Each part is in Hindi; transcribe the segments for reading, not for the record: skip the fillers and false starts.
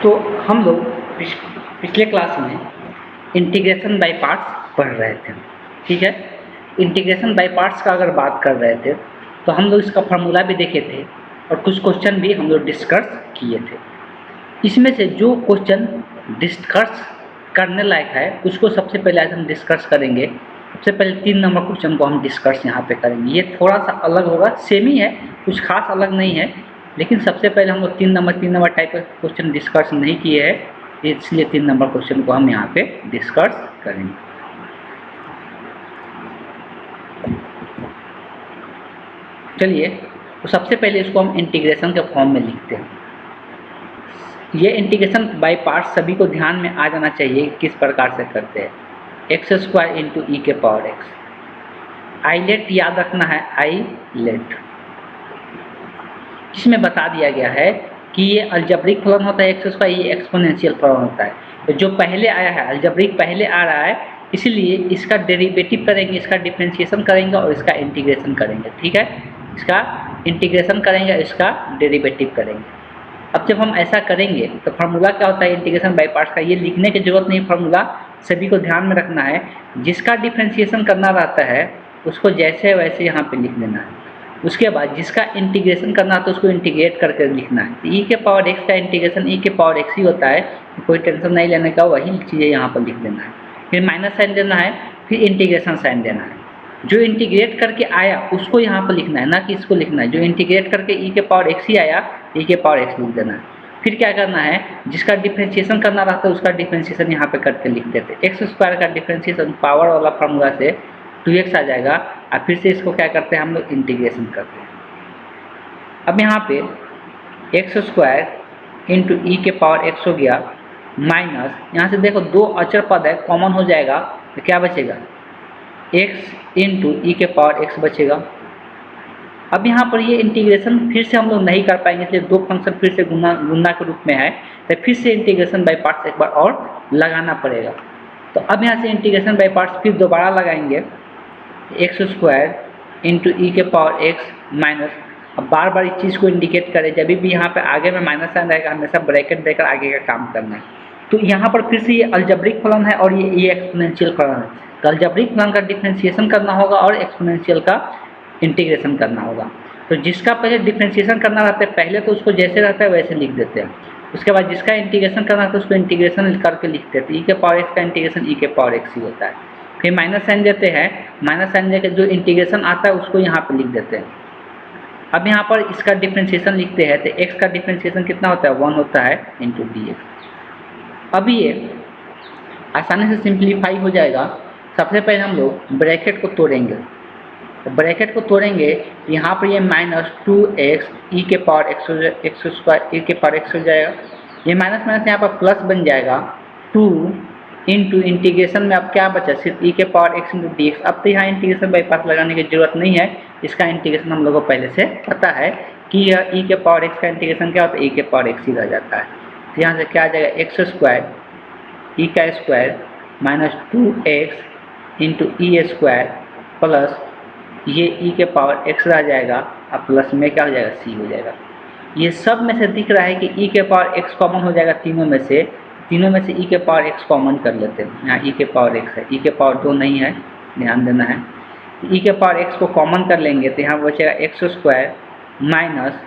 तो हम लोग पिछले क्लास में इंटीग्रेशन बाय पार्ट्स पढ़ रहे थे, ठीक है। इंटीग्रेशन बाय पार्ट्स का अगर बात कर रहे थे तो हम लोग इसका फार्मूला भी देखे थे और कुछ क्वेश्चन भी हम लोग डिस्कस किए थे। इसमें से जो क्वेश्चन डिस्कस करने लायक है उसको सबसे पहले आज हम डिस्कस करेंगे। सबसे पहले 3 नंबर क्वेश्चन को हम डिस्कस यहाँ पे करेंगे। ये थोड़ा सा अलग होगा, सेम ही है, कुछ खास अलग नहीं है, लेकिन सबसे पहले हम लोग 3 नंबर टाइप का क्वेश्चन डिस्कस नहीं किए हैं, इसलिए 3 नंबर क्वेश्चन को हम यहाँ पे डिस्कस करेंगे। चलिए, तो सबसे पहले इसको हम इंटीग्रेशन के फॉर्म में लिखते हैं। ये इंटीग्रेशन बाय पार्ट्स सभी को ध्यान में आ जाना चाहिए किस प्रकार से करते हैं। x² इंटू ई के पावर x। आईलेट याद रखना है, आईलेट, जिसमें बता दिया गया है कि ये अलजेब्रिक फलन होता है x², ये एक्सपोनेंशियल फलन होता है। तो जो पहले आया है अलजेब्रिक पहले आ रहा है, इसलिए इसका डेरिवेटिव करेंगे, इसका डिफरेंशिएशन करेंगे और इसका इंटीग्रेशन करेंगे, ठीक है। इसका इंटीग्रेशन करेंगे, इसका डेरिवेटिव करेंगे। अब जब हम ऐसा करेंगे तो फार्मूला क्या होता है इंटीग्रेशन बाय पार्ट्स का, ये लिखने की जरूरत नहीं, फार्मूला सभी को ध्यान में रखना है। जिसका डिफरेंशिएशन करना रहता है उसको जैसे वैसे यहाँ पे लिख देना है। उसके बाद जिसका इंटीग्रेशन करना है तो उसको इंटीग्रेट करके लिखना है। तो ई के पावर एक्स का इंटीग्रेशन ई के पावर एक्स ही होता है, कोई टेंशन नहीं लेने का, वही चीज़ें यहाँ पर लिख देना है। फिर माइनस साइन देना है, फिर इंटीग्रेशन साइन देना है। जो इंटीग्रेट करके आया उसको यहाँ पर लिखना है, ना कि इसको लिखना है। जो इंटीग्रेट करके ई के पावर एक्स ही आया, ई के पावर एक्स लिख देना है। फिर क्या करना है, जिसका डिफरेंशिएशन करना रहता है उसका डिफरेंशिएशन यहाँ पे करके लिख देते हैं। x² का डिफरेंशिएशन पावर वाला फार्मूला से 2x आ जाएगा, और फिर से इसको क्या करते हैं हम लोग इंटीग्रेशन करते हैं। अब यहाँ पे x² इंटू ई के पावर x हो गया, माइनस यहाँ से देखो 2 अचर पद है, कॉमन हो जाएगा तो क्या बचेगा, x इंटू ई के पावर x बचेगा। अब यहाँ पर ये इंटीग्रेशन फिर से हम लोग नहीं कर पाएंगे, इसलिए 2 फंक्शन फिर से गुना के रूप में है, तो फिर से इंटीग्रेशन बाय पार्ट्स एक बार और लगाना पड़ेगा। तो अब यहाँ से इंटीग्रेशन बाय पार्ट्स फिर दोबारा लगाएंगे, x² इंटू ई के पावर x माइनस, अब बार बार इस चीज़ को इंडिकेट करें, जब भी यहाँ पे आगे में माइनस साइन रहेगा हमेशा ब्रैकेट देकर आगे का काम करना है। तो यहाँ पर फिर से ये अलजेब्रिक फलन है और ये एक्सपोनेंशियल फलन है। तो अलजेब्रिक फलन का डिफरेंशिएशन करना होगा और एक्सपोनेंशियल का इंटीग्रेशन करना होगा। तो जिसका पहले डिफरेंशिएशन करना रहता है पहले तो उसको जैसे रहता है वैसे लिख देते हैं। उसके बाद जिसका इंटीग्रेशन करना रहता है उसको इंटीग्रेशन करके लिख देते हैं। ई के पावर एक्स का इंटीग्रेशन ई के पावर एक्स ही होता है। फिर माइनस साइन देते हैं, माइनस साइन देकर जो इंटीग्रेशन आता है उसको यहाँ पर लिख देते हैं। अब यहाँ पर इसका डिफरेंशिएशन लिखते हैं तो एक्स का डिफरेंशिएशन कितना होता है, 1 होता है इंटू dx। अब ये आसानी से सिंप्लीफाई हो जाएगा। सबसे पहले हम लोग ब्रैकेट को तोड़ेंगे, तो ब्रैकेट को तोड़ेंगे यहाँ पर ये माइनस 2x ई के पावर x² ई के पावर x हो जाएगा। ये माइनस माइनस यहाँ पर प्लस बन जाएगा, 2 इंटू इंटीग्रेशन में अब क्या बचा, सिर्फ ई के पावर x इंटू dx। अब तो यहाँ इंटीग्रेशन बाय पार्ट्स लगाने की जरूरत नहीं है, इसका इंटीग्रेशन हम लोगों को पहले से पता है कि यह ई के पावर x का इंटीग्रेशन क्या होता है, ई के पावर x ही रह जाता है। तो यहाँ से क्या आ जाएगा, x² ई का square minus 2x into E square plus ये ई के पावर x रह जाएगा, अब प्लस में क्या हो जाएगा, c हो जाएगा। ये सब में से दिख रहा है कि ई के पावर x कॉमन हो जाएगा तीनों में से ई के पावर x कॉमन कर लेते हैं। यहाँ ई के पावर x है, ई के पावर 2 नहीं है, ध्यान देना है। ई के पावर x को कॉमन कर लेंगे तो यहाँ बचेगा x² माइनस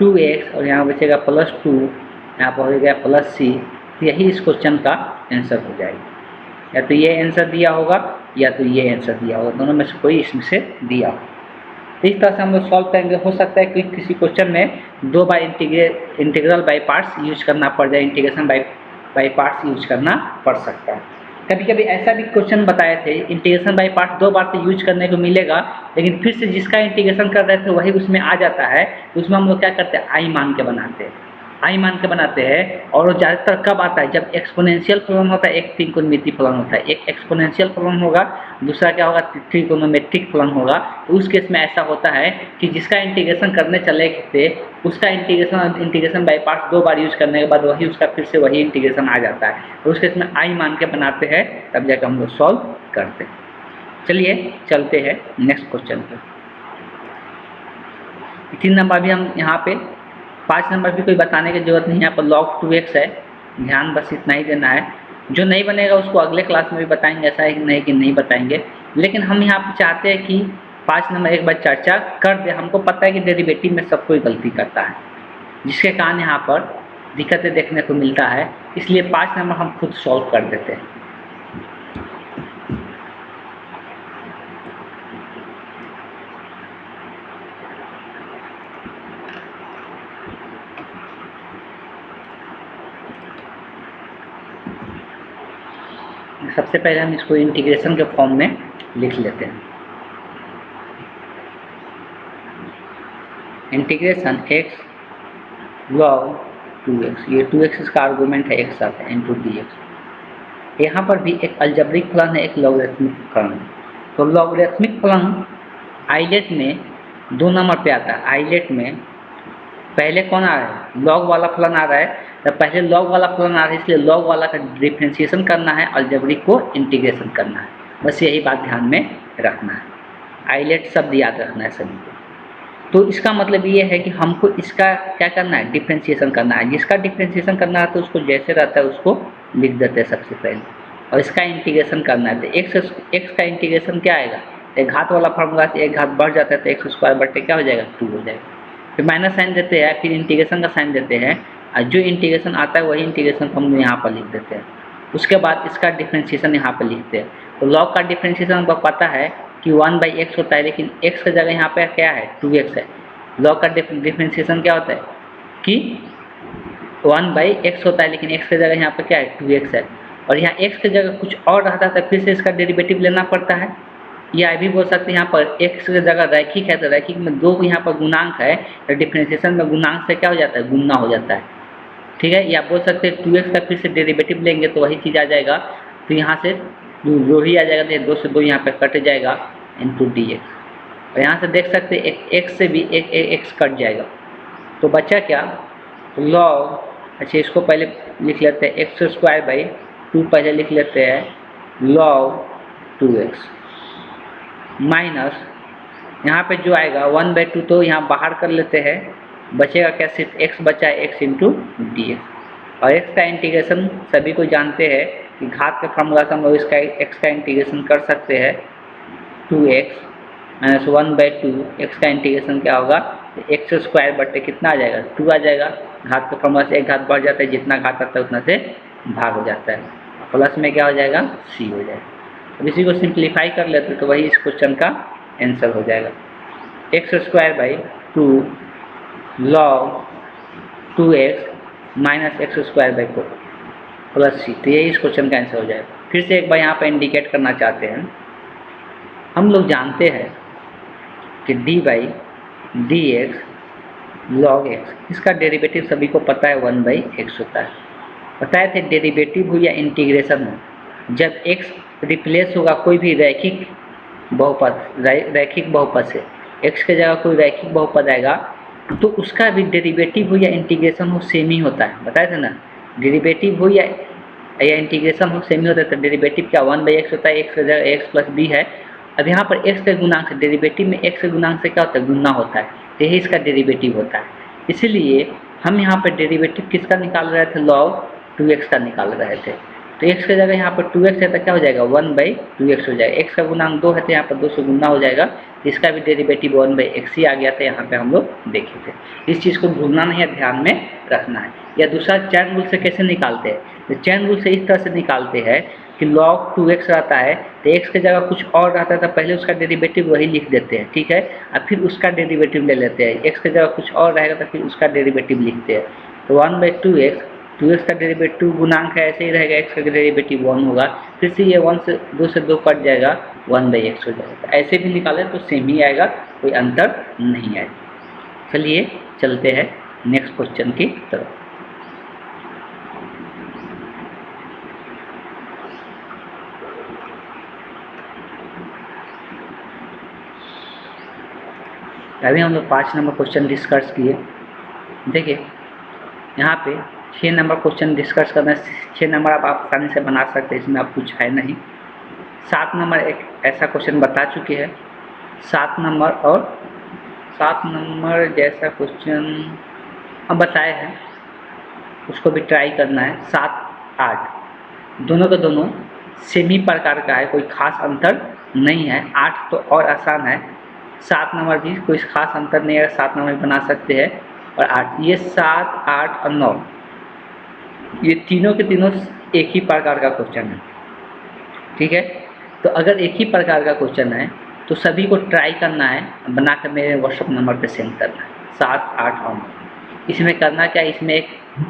2x और यहाँ बचेगा प्लस 2, यहाँ पर हो गया प्लस c। तो यही इस क्वेश्चन का आंसर हो जाएगा। या तो ये आंसर दिया होगा या तो ये आंसर दिया होगा, दोनों में से कोई इसमें से दिया हो। इस तरह से हम लोग सॉल्व करेंगे। हो सकता है कि किसी क्वेश्चन में 2 बार इंटीग्रल बाय पार्ट्स यूज करना पड़ जाए, इंटीग्रेशन बाय पार्ट्स यूज करना पड़ सकता है। कभी कभी ऐसा भी क्वेश्चन बताए थे, इंटीग्रेशन बाय पार्ट्स 2 बार तो यूज करने को मिलेगा, लेकिन फिर से जिसका इंटीग्रेशन कर रहे थे वही उसमें आ जाता है। उसमें हम लोग क्या करते हैं, आई मान के बनाते हैं। और वो ज़्यादातर कब आता है, जब एक्सपोनेंशियल फलन होता है, एक त्रिकोणमितीय फलन होता है। एक एक्सपोनेंशियल फलन होगा, दूसरा क्या होगा, त्रिकोणमितिक फलन होगा। तो उस केस में ऐसा होता है कि जिसका इंटीग्रेशन करने चले थे उसका integration by parts 2 bar use करने के बाद वही उसका फिर से वही इंटीग्रेशन आ जाता है। तो उस केस में आई मान के बनाते हैं, तब जाकर हम लोग सॉल्व करते हैं। चलिए चलते हैं नेक्स्ट क्वेश्चन पर। 3 नंबर भी हम यहाँ पे, 5 नंबर भी कोई बताने की जरूरत नहीं है। यहाँ पर log 2x है, ध्यान बस इतना ही देना है। जो नहीं बनेगा उसको अगले क्लास में भी बताएंगे, ऐसा है नहीं कि नहीं बताएंगे, लेकिन हम यहाँ पर चाहते हैं कि 5 नंबर एक बार चर्चा कर दे। हमको पता है कि डेरिवेटिव में सब कोई गलती करता है, जिसके कारण यहाँ पर दिक्कतें देखने को मिलता है, इसलिए 5 नंबर हम खुद सॉल्व कर देते हैं। सबसे पहले हम इसको इंटीग्रेशन के फॉर्म में लिख लेते हैं। इंटीग्रेशन x log 2x, ये 2x इसका आर्गूमेंट है, x आता है इंटू dx। यहाँ पर भी एक अलजेब्रिक फलन है, एक लॉगरिथमिक फलन है। तो लॉगरिथमिक फलन आइलेट में 2 नंबर पे आता है। आइलेट में पहले कौन आ रहा है, लॉग वाला फलन आ रहा है, तो पहले लॉग वाला फलन आ रहा है, इसलिए लॉग वाला का डिफ्रेंशिएशन करना है, अलजेब्रिक को इंटीग्रेशन करना है। बस यही बात ध्यान में रखना है, आइलेट शब्द याद रखना है सभी को। तो इसका मतलब ये है कि हमको इसका क्या करना है, डिफ्रेंशिएशन करना है। जिसका डिफ्रेंशिएशन करना है तो उसको जैसे रहता है उसको लिख देते हैं सबसे पहले, और इसका इंटीग्रेशन करना है। तो एक्स का इंटीग्रेशन क्या आएगा, एक घात वाला फार्मूला से एक घात बढ़ जाता है तो एक्स स्क्वायर बटे क्या हो जाएगा, 2 हो जाएगा। फिर माइनस साइन देते हैं, फिर इंटीग्रेशन का साइन देते हैं, और जो इंटीग्रेशन आता है वही इंटीग्रेशन हम यहाँ पर लिख देते हैं। उसके बाद इसका डिफ्रेंशिएशन यहाँ पर लिखते हैं। तो लॉग का डिफ्रेंशिएशन हमको पता है कि 1/x होता है, लेकिन x का जगह यहाँ पे क्या है, 2x है। लॉग का डिफ्रेंशिएशन क्या होता है कि 1/x होता है, लेकिन x की जगह यहाँ पे क्या है, 2x है। और यहाँ x की जगह कुछ और रहता है तो फिर से इसका डेरिवेटिव लेना पड़ता है। या भी बोल सकते हैं यहाँ पर x की जगह रैखिक है तो रैखिक में 2 यहाँ पर गुणांक है, तो डिफ्रेंशिएशन में गुणांक से क्या हो जाता है, गुणा हो जाता है। ठीक है, या बोल सकते हैं 2x का फिर से डेरिवेटिव लेंगे तो वही चीज़ आ जाएगा। तो यहाँ से जो ही आ जाएगा तो 2 से 2 यहाँ पे कट जाएगा इंटू dx। और यहाँ से देख सकते हैं एक x से भी एक x कट जाएगा, तो बचा क्या, लॉग, अच्छा इसको पहले लिख लेते हैं, x²/2 पहले लिख लेते हैं log 2x माइनस यहाँ पे जो आएगा 1/2, तो यहाँ बाहर कर लेते हैं, बचेगा क्या, सिर्फ x बचा है, x इंटू dx। और x का इंटीग्रेशन सभी को जानते हैं कि घात के फार्मूला से हम लोग इसका x का इंटीग्रेशन कर सकते हैं, 2x माइनस 1/2, x का इंटीग्रेशन क्या होगा, x² बटे कितना आ जाएगा, 2 आ जाएगा। घात के फार्मूला से एक घात बढ़ जाता है, जितना घात आता है उतना से भाग हो जाता है, प्लस में क्या हो जाएगा, c हो जाएगा। अब इसी को सिंप्लीफाई कर लेते हैं तो वही इस क्वेश्चन का आंसर हो जाएगा, x²/2 log 2x minus x²/4 plus c। तो यही इस क्वेश्चन का आंसर हो जाएगा। फिर से एक बार यहाँ पर इंडिकेट करना चाहते हैं, हम लोग जानते हैं कि d/dx log x, इसका डेरिवेटिव सभी को पता है 1/x होता है। बताए थे डेरिवेटिव हो या इंटीग्रेशन हो, जब x रिप्लेस होगा कोई भी रैखिक बहुपद से, x के जगह कोई रैखिक बहुपद आएगा तो उसका भी डेरिवेटिव हो या इंटीग्रेशन हो सेम ही होता है। बताए थे ना, डेरिवेटिव हो या इंटीग्रेशन हो सेम ही होता है। तो डेरिवेटिव क्या 1/x होता है, x की जगह x प्लस b है। अब यहाँ पर x के गुणांक से, डेरिवेटिव में x के गुणांक से क्या होता है, गुणा होता है, तो यही इसका डेरिवेटिव होता है। इसलिए हम यहाँ पर डेरिवेटिव किसका निकाल रहे थे, log 2x का निकाल रहे थे। तो x की जगह यहाँ पर 2x है तो क्या हो जाएगा, 1/2x हो जाएगा। x का गुणांक 2 है तो यहाँ पर 2 से गुना हो जाएगा, इसका भी डेरिवेटिव 1/x ही आ गया था, यहाँ पे हम लोग देखे थे। इस चीज़ को भूलना नहीं है, ध्यान में रखना है। या दूसरा चैन रूल से कैसे निकालते हैं, तो चैन रूल से इस तरह से निकालते हैं कि log 2x रहता है तो x की जगह कुछ और रहता है तो पहले उसका डेरिवेटिव वही लिख देते हैं, ठीक है, और फिर उसका डेरिवेटिव ले लेते हैं। x की जगह कुछ और रहेगा तो फिर उसका डेरिवेटिव लिखते हैं। तो 1/2x, 2x का डेरिवेटिव गुणांक है, ऐसे ही रहेगा, x का डेरिवेटिव 1 होगा, फिर से ये 2 से 2 कट जाएगा, 1/x हो जाएगा। ऐसे भी निकालें तो सेम ही आएगा, कोई अंतर नहीं आएगा। चलिए चलते हैं नेक्स्ट क्वेश्चन की तरफ। अभी हम लोग 5 नंबर क्वेश्चन डिस्कस किए। देखिए यहाँ पे 6 नंबर क्वेश्चन डिस्कस करना, 6 नंबर आप आसानी से बना सकते हैं, इसमें आप कुछ है नहीं। 7 नंबर एक ऐसा क्वेश्चन बता चुके हैं, 7 नंबर जैसा क्वेश्चन अब बताए हैं। उसको भी ट्राई करना है। 7, 8 दोनों का दोनों सेम ही प्रकार का है, कोई खास अंतर नहीं है। 8 तो और आसान है, 7 नंबर भी कोई खास अंतर नहीं है, 7 नंबर बना सकते हैं। और 8, ये 7, 8 और 9 ये तीनों के तीनों एक ही प्रकार का क्वेश्चन है, ठीक है। तो अगर एक ही प्रकार का क्वेश्चन है तो सभी को ट्राई करना है, बनाकर मेरे व्हाट्सएप नंबर पे सेंड करना है। 7, 8 और 9 इसमें करना क्या है, इसमें एक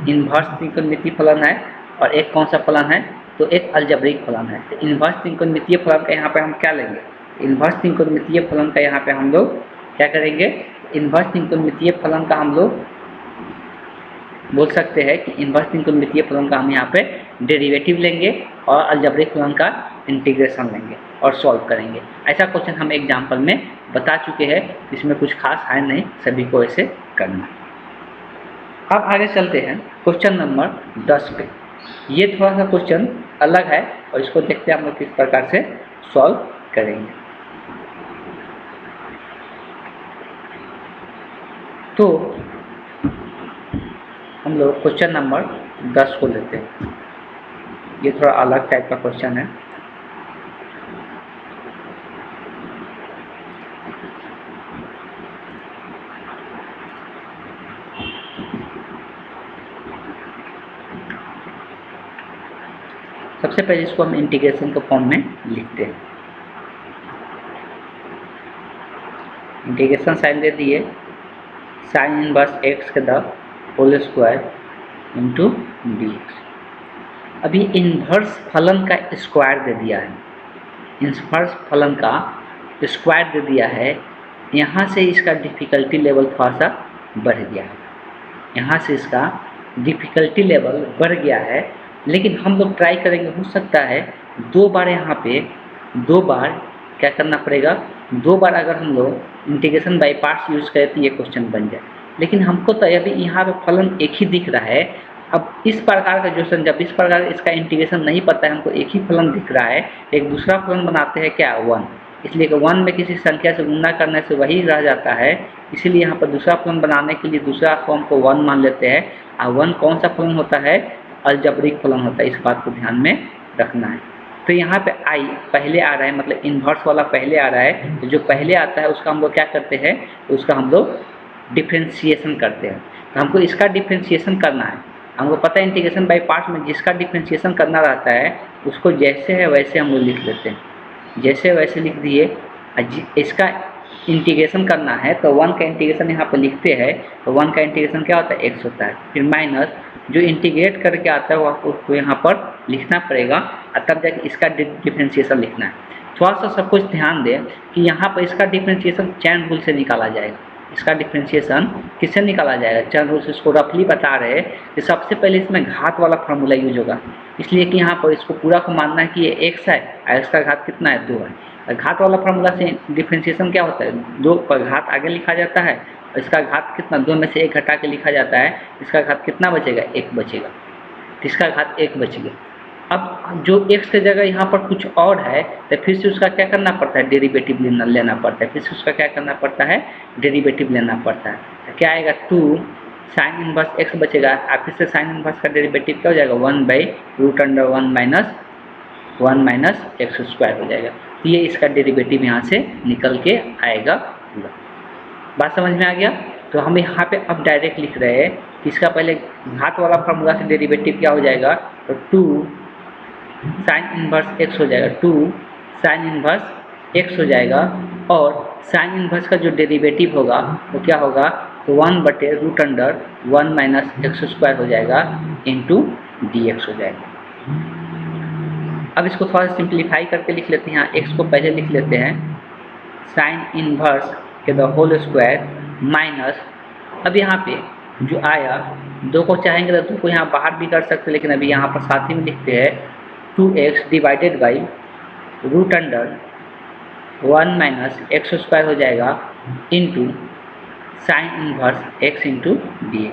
इन्वर्स त्रिकोणमितीय फलन है और एक कौन सा फलन है, तो एक अलजेब्रिक फलन है। तो इन्वर्स त्रिकोणमितीय फलन का यहाँ पे हम क्या लेंगे, इन्वर्स त्रिकोणमितीय फलन का यहाँ पे हम लोग क्या करेंगे, इन्वर्स त्रिकोणमितीय फलन का हम लोग बोल सकते हैं कि इन्वर्स त्रिकोणमितीय फलन का हम यहाँ पे डेरिवेटिव लेंगे और अलजेब्रिक फलन का इंटीग्रेशन लेंगे और सॉल्व करेंगे। ऐसा क्वेश्चन हम एग्जाम्पल में बता चुके हैं, इसमें कुछ खास है नहीं, सभी को ऐसे करना। अब आगे चलते हैं क्वेश्चन नंबर 10 पे। ये थोड़ा सा क्वेश्चन अलग है और इसको देखते हैं हम लोग किस प्रकार से सॉल्व करेंगे। तो हम लोग क्वेश्चन नंबर 10 को लेते हैं। ये थोड़ा अलग टाइप का क्वेश्चन है। सबसे पहले इसको हम इंटीग्रेशन के फॉर्म में लिखते हैं। इंटीग्रेशन साइन दे दिए, साइन इनवर्स एक्स के the whole square into dx। अभी इन्वर्स फलन का स्क्वायर दे दिया है, इन्वर्स फलन का स्क्वायर दे दिया है। यहाँ से इसका डिफ़िकल्टी लेवल थोड़ा सा बढ़ गया है, यहाँ से इसका डिफ़िकल्टी लेवल बढ़ गया है। लेकिन हम लोग ट्राई करेंगे, हो सकता है 2 बार यहाँ पे 2 बार क्या करना पड़ेगा, 2 बार अगर हम लोग इंटीग्रेशन बाय पार्ट्स यूज़ करें तो ये क्वेश्चन बन जाए। लेकिन हमको तो अभी यहाँ पे फलन एक ही दिख रहा है। अब इस प्रकार का क्वेश्चन, जब इस प्रकार इसका इंटीग्रेशन नहीं पता है, हमको एक ही फलन दिख रहा है, एक दूसरा फलन बनाते हैं क्या 1, इसलिए कि 1 में किसी संख्या से गुणा करने से वही रह जाता है। इसीलिए यहाँ पर दूसरा फलन बनाने के लिए दूसरा फॉर्म को 1 मान लेते हैं। और 1 कौन सा फलन होता है, अलजेब्रिक फलन होता है, इस बात को ध्यान में रखना है। तो यहाँ पे आई पहले आ रहा है, मतलब इन्वर्स वाला पहले आ रहा है। तो जो पहले आता है उसका हम लोग क्या करते हैं, तो उसका हम लोग डिफ्रेंशिएशन करते हैं। तो हमको इसका डिफ्रेंशिएशन करना है। हमको पता है इंटीग्रेशन बाय पार्ट्स में जिसका डिफ्रेंशिएशन करना रहता है उसको जैसे है वैसे हम लोग लिख लेते हैं, जैसे वैसे लिख दिए। इसका इंटीग्रेशन करना है तो 1 का इंटीग्रेशन यहाँ पर लिखते हैं। तो 1 का इंटीग्रेशन क्या होता है, x होता है। फिर माइनस जो इंटीग्रेट करके आता है वो आपको यहाँ पर लिखना पड़ेगा और तब जाके इसका डिफ्रेंशिएशन लिखना है। थोड़ा सा सब कुछ ध्यान दें कि यहाँ पर इसका डिफ्रेंशिएशन चैन रूल से निकाला जाएगा। इसका डिफ्रेंशिएशन किससे निकाला जाएगा, चैन रूल से। इसको रफली बता रहे हैं कि सबसे पहले इसमें घात वाला फार्मूला यूज होगा, इसलिए कि यहाँ पर इसको पूरा को मानना है कि ये x है और इसका घात कितना है, 2 है। घात वाला फार्मूला से डिफ्रेंशिएशन क्या होता है, 2 पर घात आगे लिखा जाता है और इसका घात कितना, 2 में से 1 घटा के लिखा जाता है। इसका घात कितना बचेगा, 1 बचेगा। तो इसका घात 1 बच गया। अब जो x की जगह यहाँ पर कुछ और है तो फिर से उसका क्या करना पड़ता है, डेरिवेटिव लेना पड़ता है। फिर से उसका क्या करना पड़ता है, डेरिवेटिव लेना पड़ता है। तो क्या आएगा, 2 साइन इनवर्स x बचेगा। और फिर से साइन इनवर्स का डेरिवेटिव क्या हो जाएगा, 1/√1 माइनस एक्स स्क्वायर हो जाएगा। तो ये इसका डेरिवेटिव यहाँ से निकल के आएगा पूरा। बात समझ में आ गया। तो हम यहाँ पे अब डायरेक्ट लिख रहे हैं कि इसका पहले घात वाला फार्मूला से डेरिवेटिव क्या हो जाएगा, तो 2 साइन इनवर्स x हो जाएगा, 2 साइन इनवर्स x हो जाएगा। और साइन इनवर्स का जो डेरिवेटिव होगा वो क्या होगा, तो 1/√1 माइनस एक्स स्क्वायर हो जाएगा इंटू dx हो जाएगा। अब इसको थोड़ा सा सिंप्लीफाई करके लिख लेते हैं। यहाँ x को पहले लिख लेते हैं साइन इनवर्स के द होल स्क्वायर माइनस, अब यहाँ पे जो आया 2 को चाहेंगे तो 2 को यहाँ बाहर भी कर सकते हैं, लेकिन अभी यहाँ पर साथ ही में लिखते हैं 2x divided by √1 minus x square हो जाएगा into sine inverse x into dx।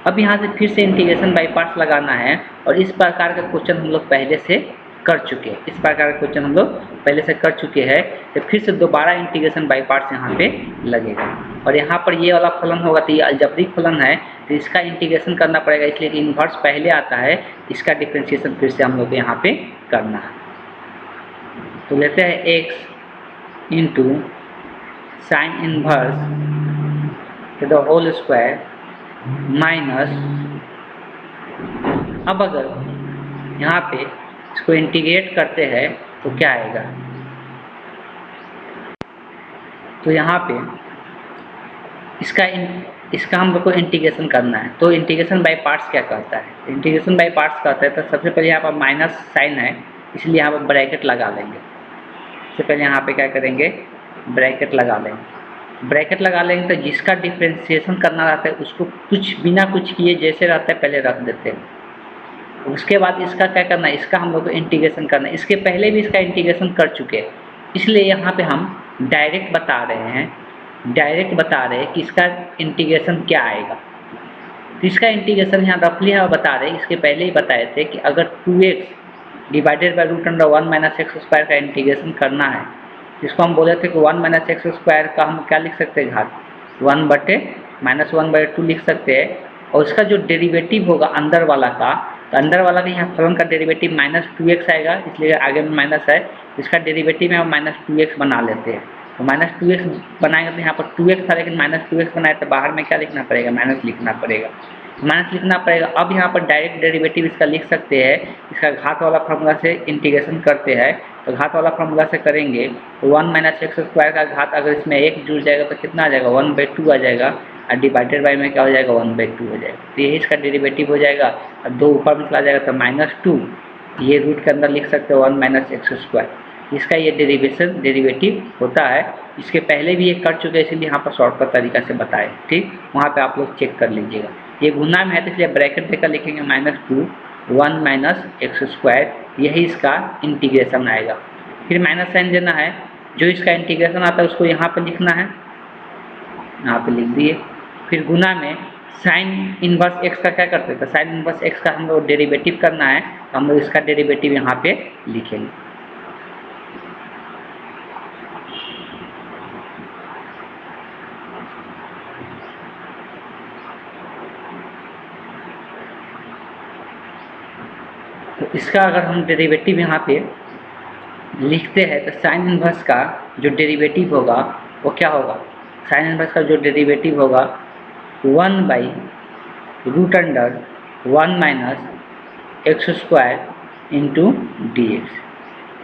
अब यहाँ से फिर से इंटीग्रेशन बाई पार्ट्स लगाना है और इस प्रकार का क्वेश्चन हम लोग पहले से कर चुके हैं। इस प्रकार का क्वेश्चन हम लोग पहले से कर चुके हैं। तो फिर से दोबारा इंटीग्रेशन बाई पार्ट्स यहाँ पे लगेगा। और यहाँ पर ये वाला फलन होगा तो ये अलजेब्रिक फलन है, तो इसका इंटीग्रेशन करना पड़ेगा, इसलिए कि इन्वर्स पहले आता है, इसका डिफरेंशिएशन फिर से हम लोग यहाँ पे करना है। तो लेते हैं x into sine inverse the whole square minus, अब अगर यहाँ पे इसको इंटीग्रेट करते हैं तो क्या आएगा, तो यहाँ पे इसका हम लोग को इंटीग्रेशन करना है। तो इंटीग्रेशन बाय पार्ट्स क्या कहता है, इंटीग्रेशन बाय पार्ट्स कहता है तो सबसे पहले यहाँ पर माइनस साइन है, इसलिए यहाँ पर ब्रैकेट लगा लेंगे। सबसे पहले यहाँ पे क्या करेंगे, ब्रैकेट लगा लेंगे। ब्रैकेट लगा लेंगे तो जिसका डिफ्रेंशिएशन करना रहता है उसको कुछ बिना कुछ किए जैसे रहता है पहले रख देते हैं। उसके बाद इसका क्या करना है, इसका हम लोग को इंटीग्रेशन करना है। इसके पहले भी इसका इंटीग्रेशन कर चुके हैं, इसलिए यहाँ पे हम डायरेक्ट बता रहे हैं कि इसका इंटीग्रेशन क्या आएगा। तो इसका इंटीग्रेशन यहाँ रफली हम बता रहे हैं, इसके पहले ही बताए थे कि अगर 2x divided by root under 1 minus x square का इंटीग्रेशन करना है, जिसको हम बोले थे कि 1 माइनस एक्स स्क्वायर का हम क्या लिख सकते हैं, घात 1/-(-1/2) लिख सकते हैं। और उसका जो डेरिवेटिव होगा अंदर वाला का, तो अंदर वाला का यहाँ फलन का डेरिवेटिव -2x आएगा, इसलिए आगे में माइनस है, इसका डेरिवेटिव में हम -2x बना लेते हैं। तो -2x बनाएंगे तो यहाँ पर 2x था, लेकिन -2x बनाए तो बाहर में क्या लिखना पड़ेगा, माइनस लिखना पड़ेगा। अब यहाँ पर डायरेक्ट डेरिवेटिव इसका लिख सकते हैं, इसका घात वाला फार्मूला से इंटीग्रेशन करते हैं। तो घात वाला फार्मूला से करेंगे तो 1 माइनस एक्स स्क्वायर का घात अगर इसमें 1 जुड़ जाएगा तो कितना आ जाएगा, 1/2 आ जाएगा, और डिवाइडेड बाई में क्या हो जाएगा, 1/2 हो जाएगा। तो यही इसका डेरिवेटिव हो जाएगा। और 2 ऊपर में चला जाएगा तो -2, ये रूट के अंदर लिख सकते हो 1 माइनस एक्स स्क्वायर, इसका ये डेरिवेटिव होता है। इसके पहले भी ये कर चुके हैं, इसलिए यहाँ पर शॉर्टकट तरीका से बताए, ठीक, वहाँ पे आप लोग चेक कर लीजिएगा। ये गुना में है तो इसलिए ब्रैकेट देकर लिखेंगे -2 1 माइनस एक्स स्क्वायर, यही इसका इंटीग्रेशन आएगा। फिर माइनस साइन देना है, जो इसका इंटीग्रेशन आता है उसको यहाँ पे लिखना है, यहाँ पे लिख दिए। फिर गुना में साइन इनवर्स एक्स का क्या करते हैं, तो साइन इनवर्स एक्स का हम लोग डेरिवेटिव करना है, तो हम लोग इसका डेरिवेटिव यहाँ पे लिखेंगे। तो इसका अगर हम डेरिवेटिव यहाँ पे लिखते हैं तो साइन इनवर्स का जो डेरिवेटिव होगा वो क्या होगा, साइन इनवर्स का जो डेरिवेटिव होगा 1/√1 minus x square into dx।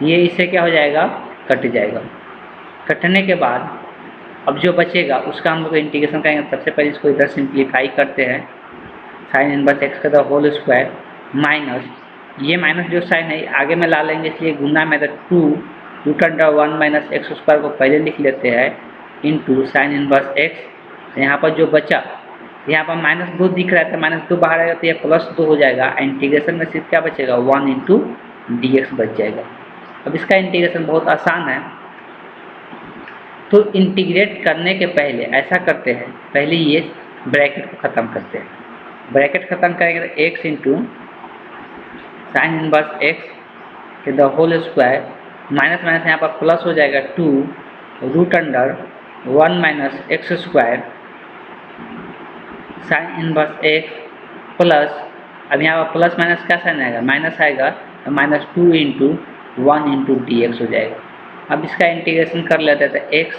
ये इससे क्या हो जाएगा, कट जाएगा। कटने के बाद अब जो बचेगा उसका हम लोग इंटीग्रेशन करेंगे। सबसे पहले इसको इधर सिंप्लीफाई करते हैं, साइन इनवर्स एक्स का द होल स्क्वायर माइनस, ये माइनस जो साइन है आगे में ला लेंगे, इसलिए गुना में तो 2√1 माइनस एक्स स्क्वायर को पहले लिख लेते हैं इंटू साइन इनवर्स एक्स। यहाँ पर जो बचा, यहाँ पर -2 दिख रहा है तो -2 बाहर आएगा तो ये +2 हो जाएगा। इंटीग्रेशन में सिर्फ क्या बचेगा, 1 इंटू dx बच जाएगा। अब इसका इंटीग्रेशन बहुत आसान है। तो इंटीग्रेट करने के पहले ऐसा करते हैं, पहले ये ब्रैकेट को ख़त्म करते हैं। ब्रैकेट ख़त्म करेंगे तो x into sine inverse x के the whole square, minus minus यहाँ पर प्लस हो जाएगा 2√1 minus x square sine inverse x plus, अब यहाँ पर प्लस माइनस क्या साइन आएगा, माइनस आएगा, तो -2 इंटू 1 इंटू dx हो जाएगा। अब इसका इंटीग्रेशन कर लेते हैं तो x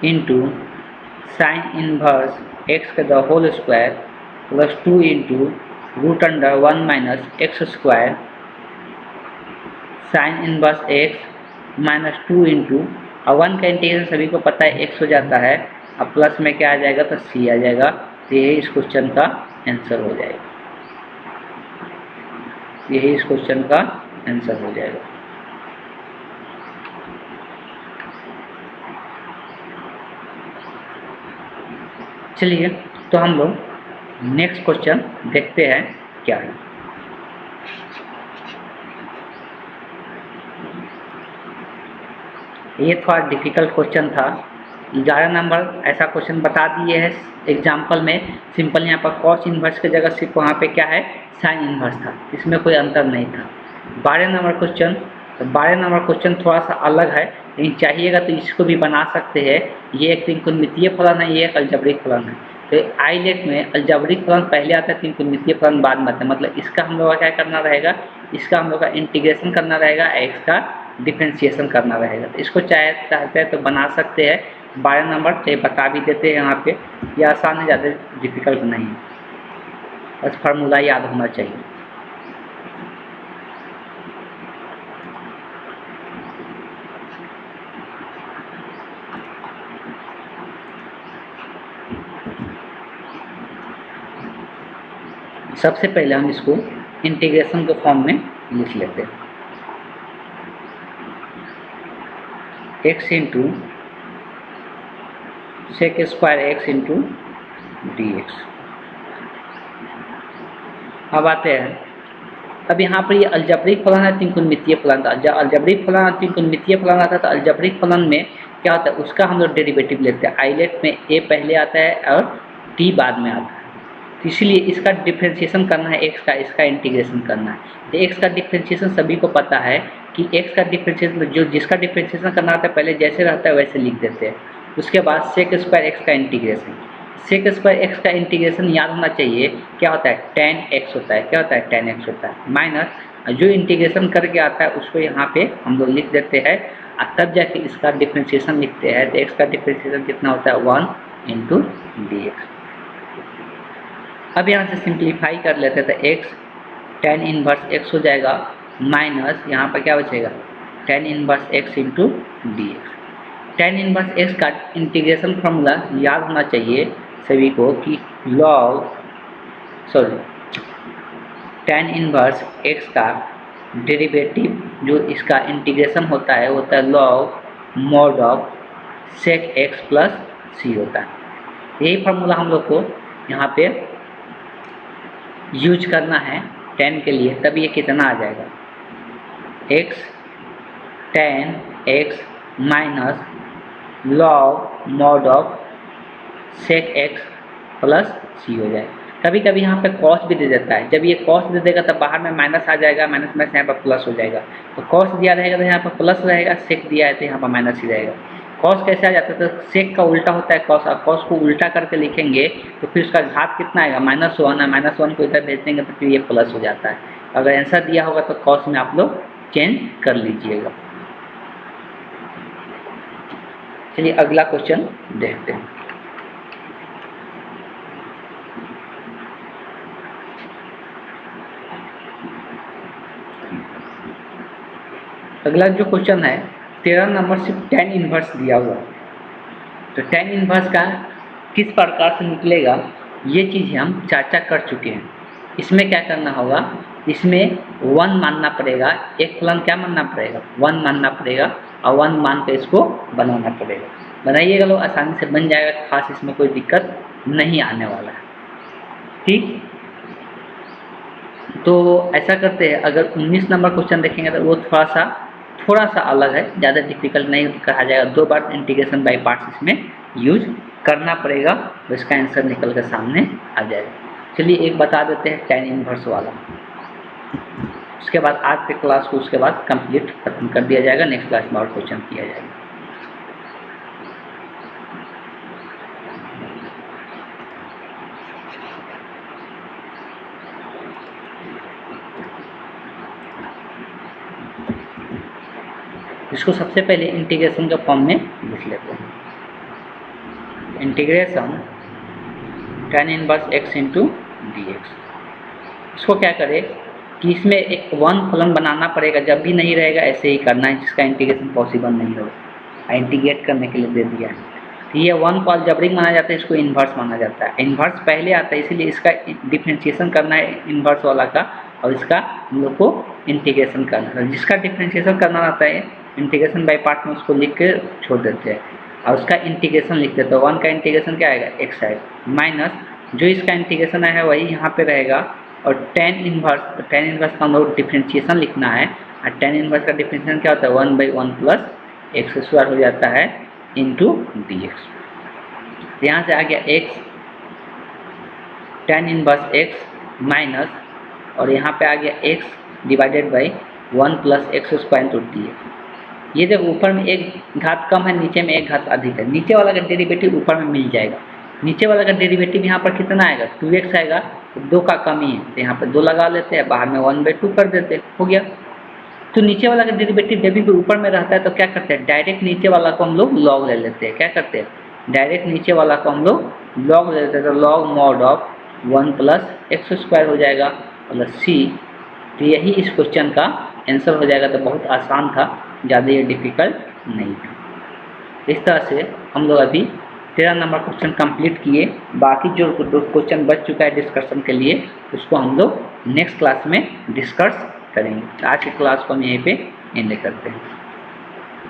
into sine inverse x के the whole square plus 2 into √1 minus x square sine inverse x minus 2 into, और 1 का इंटीग्रेशन सभी को पता है x हो जाता है, अब प्लस में क्या आ जाएगा तो c आ जाएगा। तो यही इस क्वेश्चन का आंसर हो जाएगा, यही इस क्वेश्चन का आंसर हो जाएगा। चलिए तो हम लोग नेक्स्ट क्वेश्चन देखते हैं क्या है। ये थोड़ा डिफिकल्ट क्वेश्चन था, 11 नंबर ऐसा क्वेश्चन बता दिए है एग्जाम्पल में। सिंपल यहाँ पर कॉस इन्वर्स की जगह सिर्फ वहाँ पे क्या है, साइन इन्वर्स था, इसमें कोई अंतर नहीं था। 12 नंबर क्वेश्चन तो 12 नंबर क्वेश्चन थोड़ा सा अलग है, लेकिन चाहिएगा तो इसको भी बना सकते हैं। ये एक त्रिकोणमितीय फलन है, ये एक अलजेब्रिक फलन है। तो आईलेट में अलजेब्रिक फलन पहले आता है, त्रिकोणमितीय फलन बाद में आता है। मतलब इसका हम लोग का क्या करना रहेगा, इसका हम लोग का इंटीग्रेशन करना रहेगा, एक्स का डिफ्रेंशिएशन करना रहेगा। तो इसको चाहते हैं तो बना सकते हैं। 12 नंबर चाहे बता भी देते हैं यहाँ पे, ये आसान है, ज़्यादा डिफिकल्ट नहीं है, बस फार्मूला याद होना चाहिए। सबसे पहले हम इसको इंटीग्रेशन के फॉर्म में लिख लेते हैं। x into sec square x into d x. अब आते हैं, अब यहाँ पर ये अलजेब्रिक फलन है, त्रिकोणमितीय फलन था। जब अलजेब्रिक फलन त्रिकोणमितीय फलन आता है तो अलजेब्रिक फलन में क्या होता है, उसका हम लोग डेरिवेटिव लेते हैं। आइलेट में a पहले आता है और t बाद में आता है, तो इसलिए इसका डिफ्रेंशिएशन करना है x का, इसका इंटीग्रेशन करना है। तो x का डिफ्रेंशिएशन सभी को पता है कि x का डिफ्रेंशिएशन जो जिसका डिफ्रेंशिएशन करना होता है पहले जैसे रहता है वैसे लिख देते हैं। उसके बाद सेक स्क्वायर एक्स का इंटीग्रेशन, सेक स्क्वायर एक्स का इंटीग्रेशन याद होना चाहिए क्या होता है, tan x होता है। क्या होता है, tan x होता है, माइनस जो इंटीग्रेशन करके आता है उसको यहाँ पे हम लोग लिख देते हैं, और तब जाके इसका डिफ्रेंशिएशन लिखते हैं। तो x का डिफ्रेंशिएशन कितना होता है, 1 इंटू डी एक्स। अब यहाँ से सिंप्लीफाई कर लेते हैं, तो x tan इनवर्स x हो जाएगा, माइनस यहाँ पर क्या बचेगा, tan inverse x into d x. tan inverse x का इंटीग्रेशन फॉर्मूला याद होना चाहिए सभी को कि tan इनवर्स x का डेरिवेटिव जो इसका इंटीग्रेशन होता है log mod of sec x plus c होता है। यही फार्मूला हम लोग को यहाँ पे यूज करना है tan के लिए, तब ये कितना आ जाएगा, x tan x minus log mod of sec x plus c हो जाएगा। कभी कभी यहाँ पे cos भी दे देता है, जब ये cos दे देगा तब बाहर में माइनस आ जाएगा, माइनस में यहाँ पर प्लस हो जाएगा। तो cos दिया रहेगा तो यहाँ पर प्लस रहेगा, sec दिया है तो यहाँ पर माइनस ही रहेगा। cos कैसे आ जाता है, तो sec का उल्टा होता है cos, और cos को उल्टा करके लिखेंगे तो फिर उसका घात कितना आएगा, -1 है, -1 को इधर भेज देंगे तो फिर ये प्लस हो जाता है। अगर आंसर दिया होगा तो cos में आप लोग चेंज कर लीजिएगा। चलिए अगला क्वेश्चन देखते हैं। अगला जो क्वेश्चन है 13 नंबर सिर्फ tan इनवर्स दिया हुआ है। तो tan इनवर्स का किस प्रकार से निकलेगा ये चीज़ हम चर्चा कर चुके हैं। इसमें क्या करना होगा, इसमें 1 मानना पड़ेगा, एक फलन क्या मानना पड़ेगा, 1 मानना पड़ेगा, और 1 मान के इसको बनाना पड़ेगा। बनाइएगा लोग, आसानी से बन जाएगा, खास इसमें कोई दिक्कत नहीं आने वाला है। ठीक, तो ऐसा करते हैं। अगर 19 नंबर क्वेश्चन देखेंगे तो वो थोड़ा सा अलग है, ज़्यादा डिफिकल्ट नहीं कहा जाएगा। 2 बार इंटीग्रेशन बाय पार्ट्स इसमें यूज करना पड़ेगा, तो इसका आंसर निकल कर सामने आ जाएगा। चलिए एक बता देते हैं tan इनवर्स वाला, उसके बाद आज के क्लास को उसके बाद कंप्लीट खत्म कर दिया जाएगा। नेक्स्ट क्लास में और क्वेश्चन किया जाएगा। इसको सबसे पहले इंटीग्रेशन के फॉर्म में लिख लेते हैं। Integration tan inverse x into d x. इसको क्या करें कि इसमें एक 1 फलन बनाना पड़ेगा, जब भी नहीं रहेगा ऐसे ही करना है, जिसका इंटीग्रेशन पॉसिबल नहीं होगा। इंटीग्रेट करने के लिए दे दिया है, तो ये 1 को अलजेब्रिक माना जाता है, इसको इन्वर्स माना जाता है। इन्वर्स पहले आता है, इसीलिए इसका डिफ्रेंशिएशन करना है इन्वर्स वाला का, और इसका हम लोग को इंटीग्रेशन करना है। जिसका डिफ्रेंशिएशन करना आता है इंटीग्रेशन बाय पार्ट में उसको लिख के छोड़ देते हैं, और उसका इंटीग्रेशन लिख देते हैं। 1 का इंटीग्रेशन क्या आएगा, x साइड, माइनस जो इसका इंटीग्रेशन आया है वही यहाँ पे रहेगा, और tan इनवर्स का हम लोग डिफ्रेंशिएशन लिखना है। और tan इनवर्स का डिफ्रेंशिएशन क्या होता है, 1/1 प्लस एक्स स्क्वायर हो जाता है इंटू डी एक्स। यहाँ से आ गया x tan inverse x minus, और यहाँ पे आ गया x divided by 1 plus x square into d x. ये देखो ऊपर में एक घात कम है, नीचे में एक घात अधिक है, नीचे वाला का डेरिवेटिव ऊपर में मिल जाएगा। नीचे वाला का डेरिवेटिव यहाँ पर कितना आएगा, 2x आएगा, तो 2 का कमी है तो यहाँ पर 2 लगा लेते हैं, बाहर में 1/2 कर देते हैं, हो गया। तो नीचे वाला का डेरिवेटिव जब भी ऊपर में रहता है तो क्या करते हैं, डायरेक्ट नीचे वाला को हम लोग लॉग ले लेते हैं। क्या करते हैं, डायरेक्ट नीचे वाला को हम लोग लॉग ले लेते हैं, तो log mod of 1 plus x square हो जाएगा प्लस सी। तो यही इस क्वेश्चन का आंसर हो जाएगा। तो बहुत आसान था, ज़्यादा ये डिफिकल्ट नहीं था। इस तरह से हम लोग अभी 13 नंबर क्वेश्चन कंप्लीट किए। बाकी जो क्वेश्चन बच चुका है डिस्कशन के लिए, उसको हम लोग नेक्स्ट क्लास में डिस्कस करेंगे। आज की क्लास को हम यहीं पे एंड करते हैं।